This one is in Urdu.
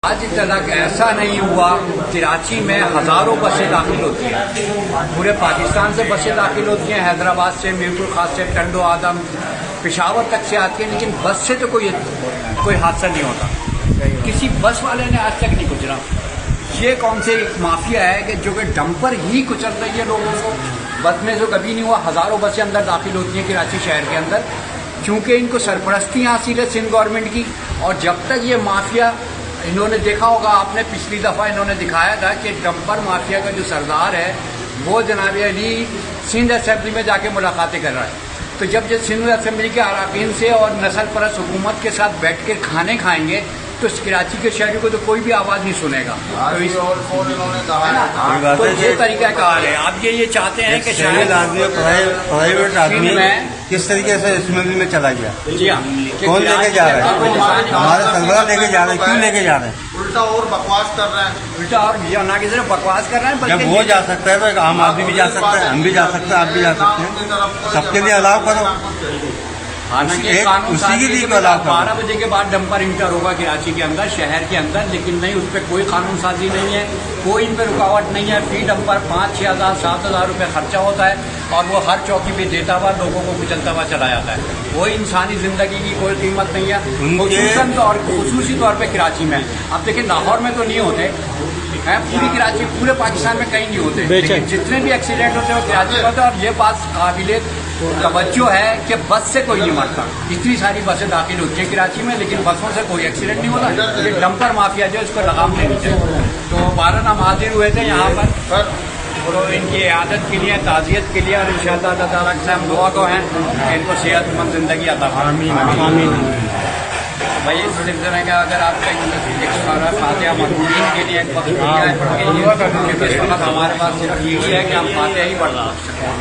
آج تک ایسا نہیں ہوا، کراچی میں ہزاروں بسیں داخل ہوتی ہیں، پورے پاکستان سے بسیں داخل ہوتی ہیں، حیدرآباد سے، میرپور خاص سے، ٹنڈو آدم، پشاور تک سے آتی ہیں، لیکن بس سے تو کوئی حادثہ نہیں ہوتا، کسی بس والے نے آج تک نہیں گزرا۔ یہ کون سے ایک مافیا ہے کہ جو کہ ڈمپر ہی کچل رہی ہے لوگوں کو، بس میں تو کبھی نہیں ہوا، ہزاروں بسیں اندر داخل ہوتی ہیں کراچی شہر کے اندر، چونکہ ان کو سرپرستی حاصل ہے سندھ گورنمنٹ کی، اور جب تک یہ مافیا، انہوں نے دیکھا ہوگا آپ نے پچھلی دفعہ انہوں نے دکھایا تھا کہ ڈمپر مافیا کا جو سردار ہے وہ جناب علی سندھ اسمبلی میں جا کے ملاقاتیں کر رہا ہے، تو جب یہ سندھ اسمبلی کے اراکین سے اور نسل پرست حکومت کے ساتھ بیٹھ کے کھانے کھائیں گے تو اس کراچی کے شہریوں کو تو کوئی بھی آواز نہیں سنے گا۔ تو یہ طریقہ کار ہے، اب یہ چاہتے ہیں کہ شاید پرائیویٹ آدمی کس طریقے سے اسمبلی میں چلا گیا، جی ہاں کون لے کے جا رہا ہے؟ ہمارے سربراہ لے کے جا رہے ہیں، کیوں لے کے جا رہے ہیں؟ الٹا اور بکواس کر رہے ہیں، الٹا، اور یہ نہ کہ صرف بکواس کر رہے ہیں جب وہ جا سکتا ہے تو ایک عام آدمی بھی جا سکتا ہے، ہم بھی جا سکتے ہیں، آپ بھی جا سکتے ہیں، سب کے لیے الاؤ کرو۔ حالانکہ ایک قانون اسی کے لیے 12 بجے کے بعد ڈمپر انٹر ہوگا کراچی کے اندر، شہر کے اندر، لیکن نہیں، اس پہ کوئی قانون سازی نہیں ہے، کوئی ان پہ رکاوٹ نہیں ہے۔ فی ڈمپر 5-6 ہزار 7 ہزار روپے خرچہ ہوتا ہے اور وہ ہر چوکی پہ دیتا ہوا لوگوں کو کچلتا ہوا چلا جاتا ہے، کوئی انسانی زندگی کی کوئی قیمت نہیں ہے، خصوصی طور پہ کراچی میں۔ اب دیکھیں لاہور میں تو نہیں ہوتے ہیں، پوری کراچی، پورے پاکستان میں کہیں نہیں ہوتے، لیکن جتنے بھی ایکسیڈنٹ ہوتے ہیں وہ کراچی میں ہوتے ہیں، اور یہ بات قابل توجہ ہے کہ بس سے کوئی نہیں مرتا، اتنی ساری بسیں داخل ہوتی ہیں کراچی میں لیکن بسوں سے کوئی ایکسیڈنٹ نہیں ہوتا۔ یہ ڈمپر مافیا جو ہے اس کو لگام دینی چاہیے۔ تو 12 ہم حاضر ہوئے تھے یہاں پر، اور ان کی عیادت کے لیے، تعزیت کے لیے، اور انشاءاللہ اللہ تعالیٰ سے ہم دعا کو ہیں کہ ان کو صحت مند زندگی عطا فرمائے۔ بھائی اس سلسلے کا اگر آپ کا ایک فاتحہ مقبولین کے لیے ایک وقت دیا ہے کیونکہ اس وقت ہمارے پاس صرف یہی ہے کہ ہم فاتحہ ہی پڑھ سکتے ہیں۔